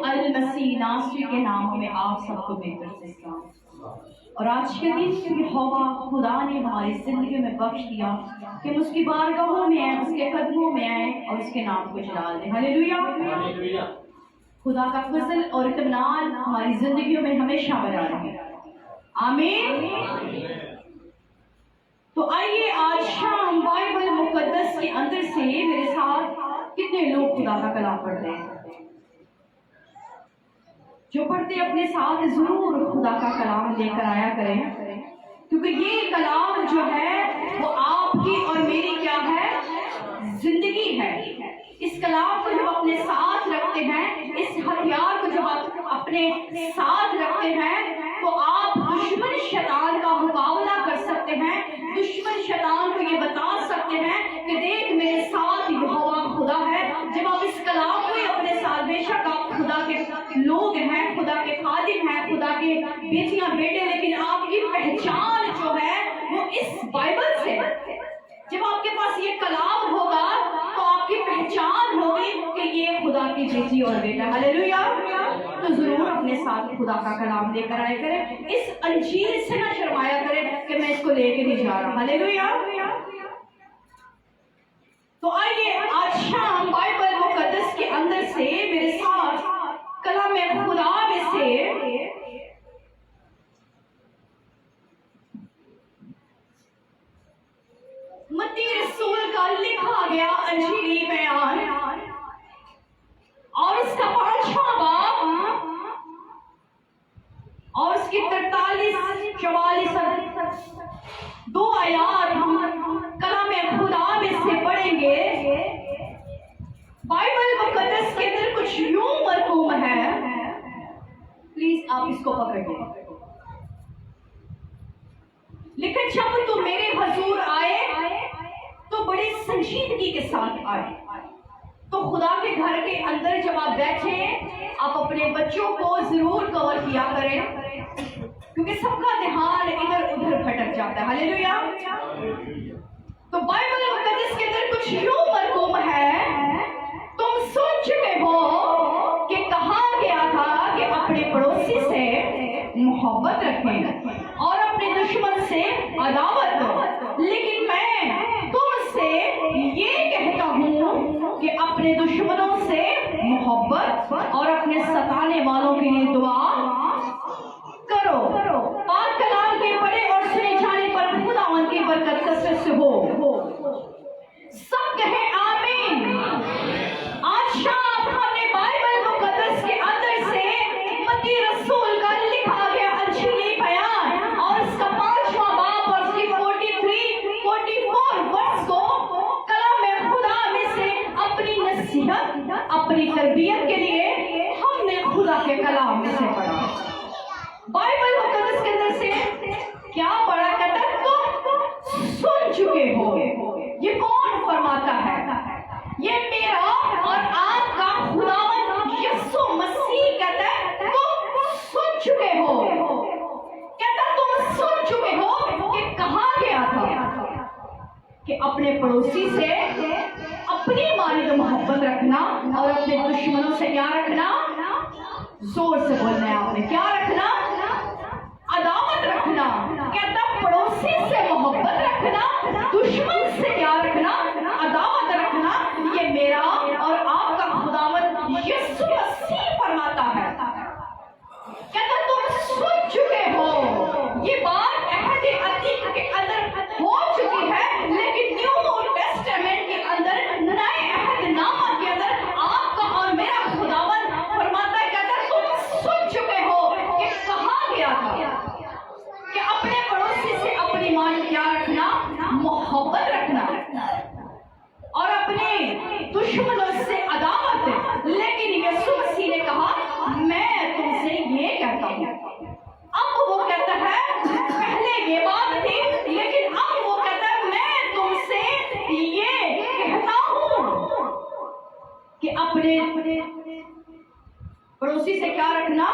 المسیح ناصری کے نام میں آپ سب کو مل کر سلام۔ اور آج کے دن یہوہ خدا نے ہماری زندگی میں بخش دیا کہ ہم اس کی بارگاہوں میں آئیں، اس کے قدموں میں آئیں اور اس کے نام کو جلال دیں۔ ہلیلویہ۔ خدا کا فضل اور اطمینان ہماری زندگیوں میں ہمیشہ بنا رہے۔ آمین۔ تو آئیے آج شام بائبل مقدس کے اندر سے میرے ساتھ کتنے لوگ خدا کا کلام پڑھ رہے ہیں؟ جو پڑھتے اپنے ساتھ ضرور خدا کا کلام لے کر آیا کریں، کیونکہ یہ کلام جو ہے وہ آپ کی اور میری کیا ہے؟ زندگی ہے۔ اس کلام کو جب اپنے ساتھ رکھتے ہیں، اس ہتھیار کو جب آپ اپنے ساتھ رکھتے ہیں، تو آپ دشمن شیطان کا مقابلہ کر سکتے ہیں۔ دشمن شیطان کو یہ بتا سکتے ہیں کہ دیکھ میرے ساتھ یہوہ خدا ہے۔ جب آپ اس کلام کو اپنے ساتھ، بے شک آپ خدا کے لوگ ہیں، خدا کے خادم ہیں، خدا کے بیٹیاں بیٹے، لیکن آپ کی پہچان جو ہے وہ اس بائبل سے۔ جب آپ کے پاس یہ کلام ہوگا تو آپ کی پہچان ہوگی کہ یہ خدا کی بیٹی اور بیٹا۔ ہلیلویہ۔ تو ضرور اپنے ساتھ خدا کا کلام لے کر آئے کریں، اس انجیل سے نہ شرمایا کریں کہ میں اس کو لے کے نہیں جا رہا۔ ہلیلویہ۔ تو آئیے آج شام بائبل مقدس کے اندر سے میرے ساتھ کلام خدا میں سے متی رسول کا لکھا گیا انجیلی بیان اور اس کا 5واں باب اور اس کی 43-44 دو آیات ہم کلام خدا میں سے پڑھیں گے۔ بائبل مقدس کے اندر کچھ یوں مرقوم ہے، پلیز آپ اس کو پکڑیں۔ لیکن جب تم میرے حضور آئے تو بڑی سنجیدگی کے ساتھ آئے۔ تو خدا کے گھر کے اندر جب آپ بیٹھے، آپ اپنے بچوں کو ضرور کور کیا کریں، کیونکہ سب کا دھیان ادھر ادھر بھٹک جاتا ہے۔ ہلیلویہ۔ تو بائبل مقدس کے اندر کچھ یوں مرقوم ہے، تم سن چکے ہو کہ کہا گیا تھا کہ اپنے پڑوسی سے محبت رکھیں اور اپنے دشمن سے عداوت دو، لیکن میں تم سے یہ کہتا ہوں کہ اپنے دشمنوں سے محبت اور اپنے ستانے والوں کے لیے دعا کرو۔ پاک کلام کے پڑھے اور سنے جانے پر خداوند کی برکت کثرت سے ہو۔ سب کہیں آمین۔ آج شام ہم نے بائبل مقدس کے اندر سے متی رسول کا لکھا گیا انجیلی بیان اور اس کا 5واں باب اور اس کی 43-44 ورس کو کلام خدا میں سے اپنی نصیحت، اپنی تربیت کے لیے ہم نے خدا کے کلام میں سے پڑھا۔ بائبل مقدس کے اندر سے کیا پڑھا؟ کہتا ہے تم سن چکے ہو۔ یہ کون فرماتا ہے؟ یہ میرا اور آپ کا خداوند یسوع مسیح کہتا ہے تم سن چکے ہو۔ کہتا تم سن چکے ہو کہ کہا گیا تھا کہ اپنے پڑوسی سے اپنی مانند محبت رکھنا اور اپنے دشمنوں سے کیا رکھنا؟ زور سے بولنا ہے آپ نے، کیا رکھنا؟ عداوت رکھنا۔ کہتا پڑوسی سے محبت رکھنا، دشمن سے کیا رکھنا؟ عداوت رکھنا۔ یہ میرا اور آپ کا خداوند یسوع مسیح فرماتا ہے۔ کہتا تم سن چکے ہو۔ یہ بات عہد عتیق کے اندر ہو چکی ہے، لیکن نیو ٹیسٹمنٹ کے اندر، نئے عہد نامہ کے اندر آپ کا اور میرا خداوند فرماتا ہے، کہتا تم سن چکے ہو کہ کہا گیا تھا کہ اپنے پڑوسی سے اپنی مان کیا رکھنا؟ محبت رکھنا اور اپنے دشمنوں سے عداوت۔ لیکن یسوع مسیح نے کہا میں تم سے یہ کہتا ہوں۔ اب وہ کہتا ہے پہلے یہ بات تھی، لیکن اب وہ کہتا ہے میں تم سے یہ کہتا ہوں کہ اپنے پڑوسی سے کیا رکھنا؟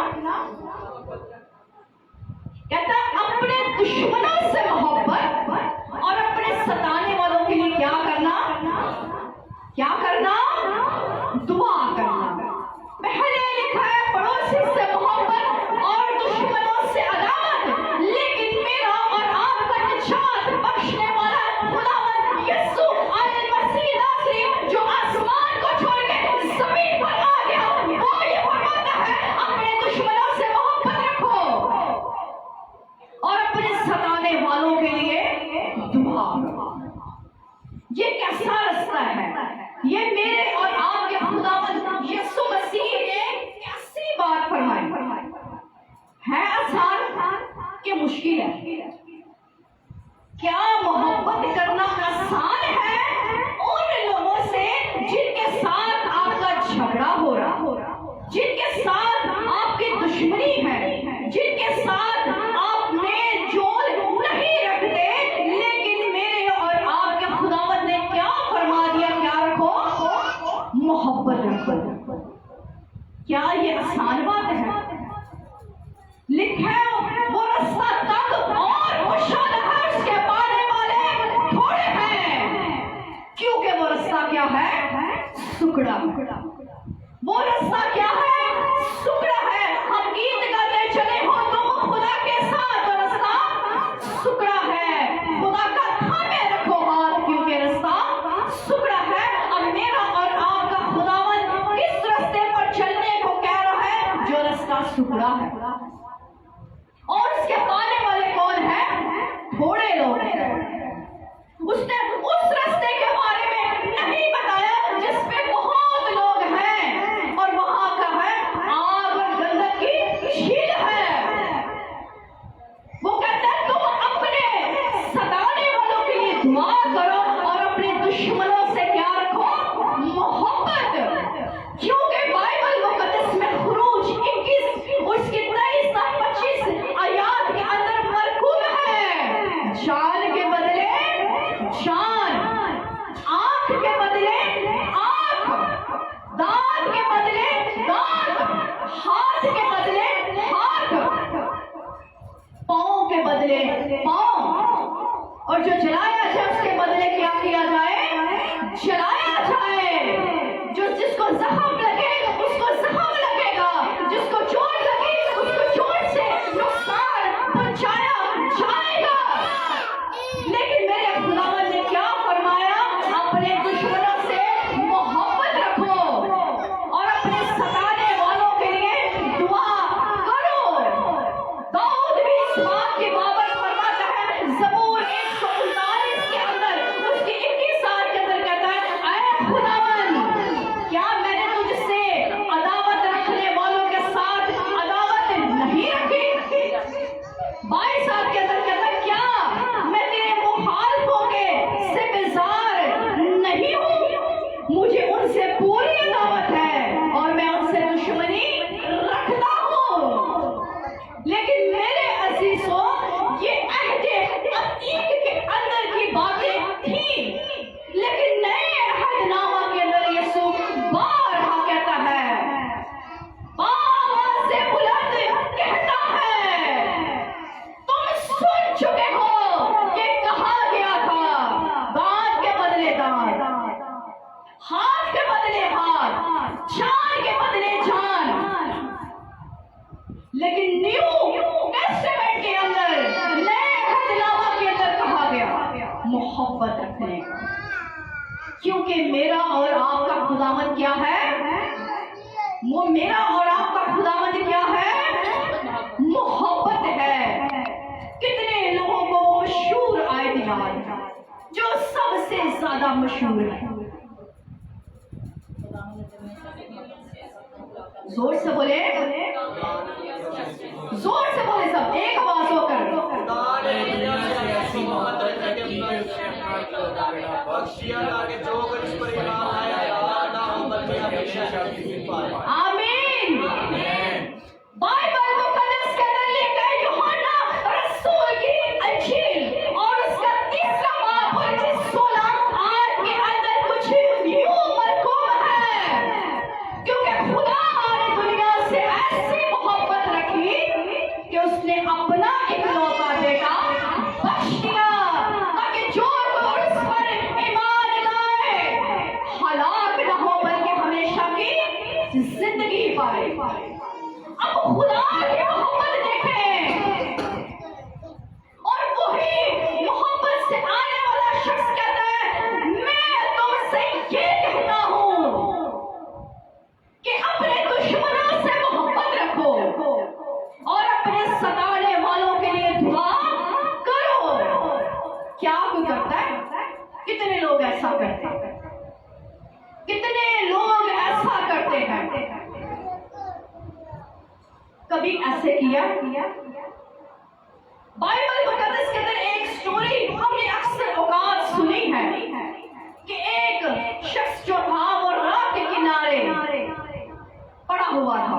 کہتا اپنے دشمنوں سے محبت اور اپنے ستانے والوں کے لیے کیا کرنا؟ کیا کرنا؟ دعا کرنا۔ پہلے لکھا ہے دشمنی ہے، جن کے ساتھ آپ میل جول نہیں رکھتے، لیکن میرے اور آپ کے خداوند نے کیا فرما دیا؟ کیا رکھو؟ محبت رکھو۔ کیا یہ آسان بات ہے؟ لکھے وہ رستہ تک اور مشکل ہے، اس کے پانے والے تھوڑے ہیں، کیونکہ وہ رستہ کیا ہے؟ سکڑا۔ وہ رستہ کیا ہے؟ سکڑا ہے۔ ہم گیت گاتے چلے ہو تم خدا کے ساتھ، وہ رستہ سکڑا ہے۔ خدا کا تھامے رکھو ہاتھ، کیونکہ رستہ سکڑا ہے۔ اب میرا اور آپ کا خداوند کس رستے پر چلنے کو کہہ رہا ہے؟ جو رستہ سکڑا ہے۔ اور اس کے پانے والے کون ہیں؟ تھوڑے لوگ ہیں۔ اس نے اس رستے کے بارے میں نہیں بتایا جس پہ بہت لوگ ہیں اور وہاں کا ہے آگ اور گندک کی جھیل ہے۔ وہ کہتا ہے تم اپنے ستانے والوں کے لیے دعا کرو اور اپنے دشمنوں سے کیا رکھو؟ محبت۔ کیونکہ بائبل مقدس میں خروج 21 اس کی 23 تا 25 آیات کے اندر مرکوب ہے، جان کے بدلے جان، آنکھ کے بدلے آنکھ، دانت کے بدلے دانت، ہاتھ کے بدلے ہاتھ، پاؤں کے بدلے پاؤں، اور جو جلایا جائے اس کے بدلے کیا کیا جائے؟ جلایا جائے۔ جس کو زخم لگے اس کو زخم لگے گا، جس کو چوٹ لگی اس کو چوٹ سے نقصان پہنچایا جائے گا۔ لیکن میرے خداوند نے کیا فرمایا؟ اپنے دشمنوں سے محبت رکھو اور اپنے ستانے والوں کے لیے دعا کرو۔ داؤد بھی اس بات کی بابت فرماتا ہے، زبور 139 کے اندر اس کی 21 آیت کے اندر کہتا ہے، اے خداوند کیا میں نے تجھ سے عداوت رکھنے والوں کے ساتھ عداوت نہیں رکھی؟ 22 آیت کے اندر کہتا ہے، کیا میں تیرے مخالفوں کے سے بیزار نہیں ہوں؟ مجھے ان سے پوری عداوت ہے اور میں ان سے دشمنی رکھتا ہوں۔ لیکن میرے عزیزوں، یہ عہد عتیق کے اندر کی باتیں تھیں، لیکن نئے عہد نامہ کے اندر یسوع بارہا کہتا ہے، آواز سے بلند کہتا ہے، تم سن چکے ہو کہ کہا گیا تھا، دانت کے بدلے دانت، ہاتھ کے بدلے ہاتھ، جان کے بدلے جان۔ لیکن نیو ٹیسٹمنٹ کے اندر، نئے عہد نامہ کے اندر کہا گیا محبت رکھنے کا، کیونکہ میرا اور آپ کا خداوند کیا ہے؟ وہ میرا اور آپ کا خداوند کیا ہے؟ محبت ہے۔ کتنے لوگوں کو وہ مشہور آیت یاد ہے جو سب سے زیادہ مشہور ہے؟ زور سے بولے، زور سے بولے سب ایک آواز ہو کر، آمین۔ بائبل مقدس کے اندر لکھا ہے، یوحنا رسول کی انجیل اور اس کا 3 باب اور 16 آیت کے اندر کچھ یوں مرکوب ہے، کیونکہ خدا نے دنیا سے ایسی محبت رکھی کہ اس نے اپنا اکلوتا بیٹا بخش دیا، تاکہ جو کوئی اس پر ایمان لائے ہلاک نہ ہو بلکہ ہمیشہ کی زندگی پائے۔ اب خدا کی محبت دیکھیں، اور وہی محبت سے آنے والا شخص کہتا ہے، میں تم سے یہ کہتا ہوں کہ اپنے دشمنوں سے محبت رکھو اور اپنے ستانے والوں کے لیے دعا کرو۔ کیا کوئی کرتا ہے؟ کتنے لوگ ایسا کرتے ہیں؟ کتنے لوگ ایسا کرتے ہیں؟ کبھی ایسے کیا؟ بائبل مقدس کے اندر ایک سٹوری ہم نے اکثر اوقات سنی ہے کہ ایک شخص جو تھا وہ راہ کے کنارے پڑا ہوا تھا،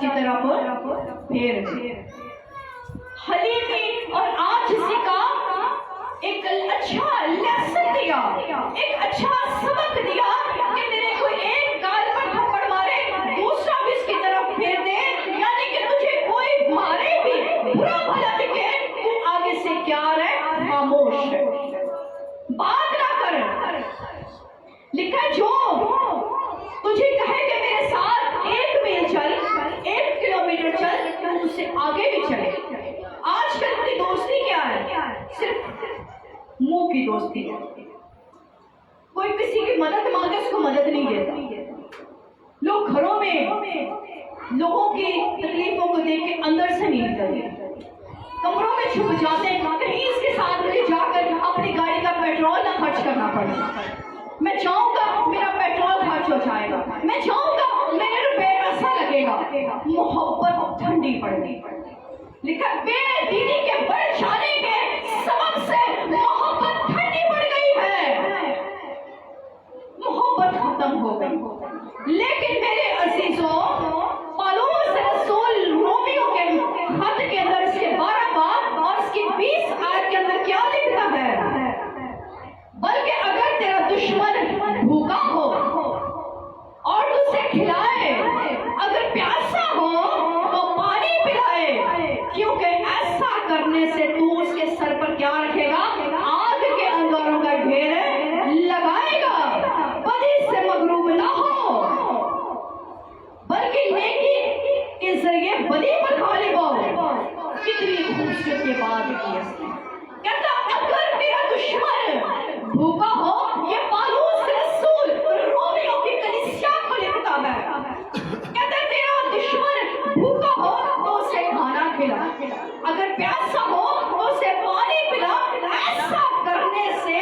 اس کی طرف پھیر دے۔ حلیمی اور آجزی کا ایک اچھا لیسن دیا، ایک اچھا سبق دیا کہ میرے کوئی ایک گال پر تھپڑ مارے دوسرا بھی اس کی طرف پھیر دے، یعنی کہ تجھے کوئی مارے بھی برا بھلا دکھے تو آگے سے کیا رہے، خاموش ہے، بات نہ کر۔ لکھا جو تجھے کہے کہ میرے ساتھ 1 میل چل، 1 کلومیٹر چل، تو اس سے آگے بھی چلے۔ آج کل کی دوستی کیا ہے؟ صرف منہ کی دوستی ہے۔ کوئی کسی کی مدد مانگے اس کو مدد نہیں دیتا۔ لوگ گھروں میں لوگوں کی تکلیفوں کو دیکھ کے اندر سے نہیں نکلتے، کمروں میں چھپ جاتے ہیں، کہیں اس کے ساتھ مجھے جا کر اپنی گاڑی کا پیٹرول نہ خرچ کرنا پڑے، میں چاہوں گا میرا پیٹرول خرچ ہو جائے گا، میں چاہوں گا میرے روپے پیسہ لگے گا۔ محبت ٹھنڈی پڑ گئی۔ لکھا بے دینی کے بڑھ جانے کے سبب سے محبت ٹھنڈی پڑ گئی ہے، محبت ختم ہو گئی۔ لیکن میرے عزیزوں، پالوس رسول رومیو کے خط کے اندر اس کے 12 باب اور اس کی 20 آیت کے اندر کیا لکھتا ہے؟ بلکہ اگر تیرا دشمن بھوکا ہو اور تجھے کھلائے، اگر پیاسا ہو تو پانی پلائے، کیونکہ ایسا کرنے سے تو اس کے سر پر کیا رکھے گا؟ آگ کے انگاروں کا ڈھیر لگائے گا۔ بدی سے مغروب نہ ہو بلکہ نیکی کے ذریعے بدی پر غالب ہو۔ کتنی خوبصورت یہ بات کی ہے، کہتا اگر میرا دشمن بھوکا ہو، یہ پالوس رسول رومیو کی کلیسیا کو لکھتا ہے، کہتا تیرا دشمن بھوکا ہو تو اسے کھانا کھلا، اگر پیاسا ہو تو اسے پانی پلا، ایسا کرنے سے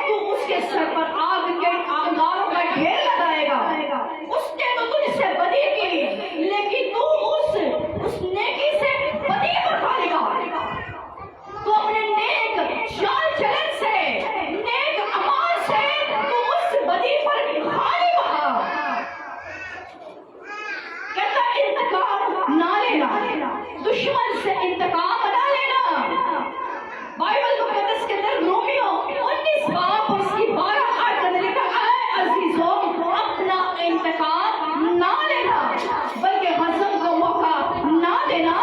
تو اس کے سر پر آگ کے انگاروں کا ڈھیر لگائے گا۔ اس نے تو تجھ سے بدی کی، لیکن تو اس نیکی سے بدی پر کھائے گا۔ تو اپنے نیک چال چلن سے، نیک اعمال سے تو اس بدی پر غالب آ۔ کہتا انتقام نہ لینا، دشمن سے انتقام نہ لینا۔ بائبل مقدس کے اندر رومیو 19 باب اور اس کی 12 آیت میں لکھا ہے، عزیزوں اپنا انتقام نہ لینا بلکہ غضب کا موقع نہ دینا،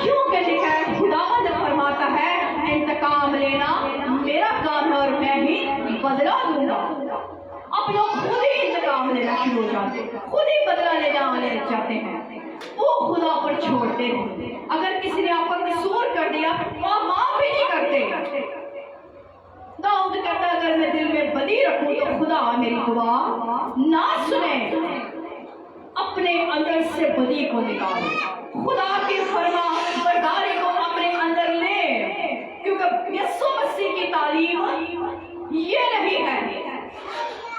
کیونکہ لکھا ہے خداوند فرماتا ہے انتقام لینا میرا کام ہے اور میں ہی بدلہ دوں گا۔ اب لوگ خود ہی انتقام لینا شروع ہو جاتے ہیں، خود ہی بدلہ لینا والے جاتے ہیں، وہ خدا پر چھوڑتے ہیں۔ اگر کسی نے آپ کا قصور کر دیا تو آپ معاف بھی نہیں کرتے۔ داؤد کہتا ہے اگر میں دل میں بدی رکھوں تو خدا میری دعا نہ سنے، اپنے اندر سے بدی کو نکال، خدا کی فرما برداری کو اپنے اندر لے، کیونکہ یسوع مسیح کی تعلیم یہ نہیں ہے۔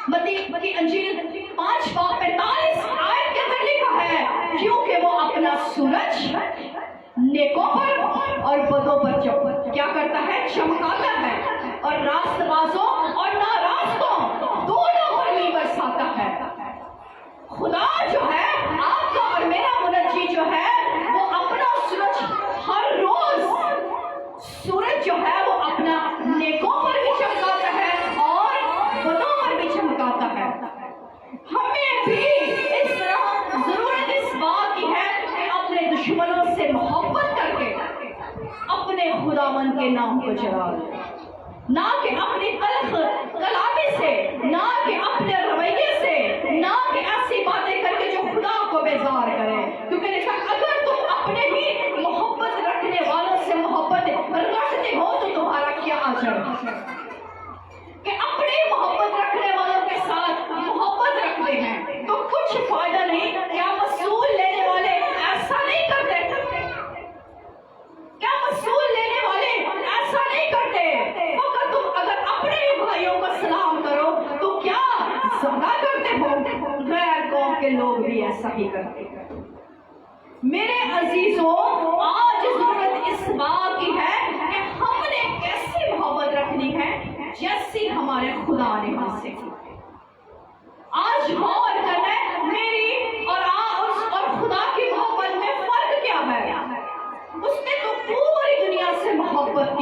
متی انجیل 5 باب 45 آیت کے اندر لکھا ہے، کیونکہ وہ اپنا سورج نیکوں پر اور بدوں پر کیا کرتا ہے؟ چمکاتا ہے، اور راست بازوں اور ناراستوں دونوں پر بھی برساتا ہے۔ خدا جو ہے آپ کا اور میرا منجی جو ہے وہ اپنا سورج ہر روز سورج جو ہے وہ اپنا نیکوں پر بھی چمکاتا ہے اور بدوں پر بھی چمکاتا ہے۔ ہمیں بھی اس طرح ضرورت اس بات کی ہے کہ اپنے دشمنوں سے محبت کر کے اپنے خداوند کے نام کو جلا دیں، نہ کہ اپنی تلخ کلامی سے، نہ کہ اپنے رویے سے، نہ کہ ایسی باتیں کر کے جو خدا کو بیزار کرے، کیونکہ لکھا اگر تم اپنے ہی محبت رکھنے والوں سے محبت رکھتے ہو تو تمہارا کیا اجر ہے کہ اپنے محبت رکھنے والوں کے ساتھ محبت رکھتے ہیں تو کچھ فائدہ نہیں۔ کیا وصول لینے والے ایسا نہیں کرتے؟ کیا وصول لینے والے ایسا نہیں کرتے؟ مگر تم اگر اپنے ہی بھائیوں کو سلام کرو تو کیا زیادہ کرتے ہو؟ غیر قوم کے لوگ بھی ایسا ہی کرتے ہیں۔ میرے عزیزوں آج ضرورت اس بات کی ہے کہ ہم نے کیسی محبت رکھنی ہے جیسی ہمارے خدا نے ہم سے کی۔ آج غور کرنا ہے میری اور خدا کی محبت میں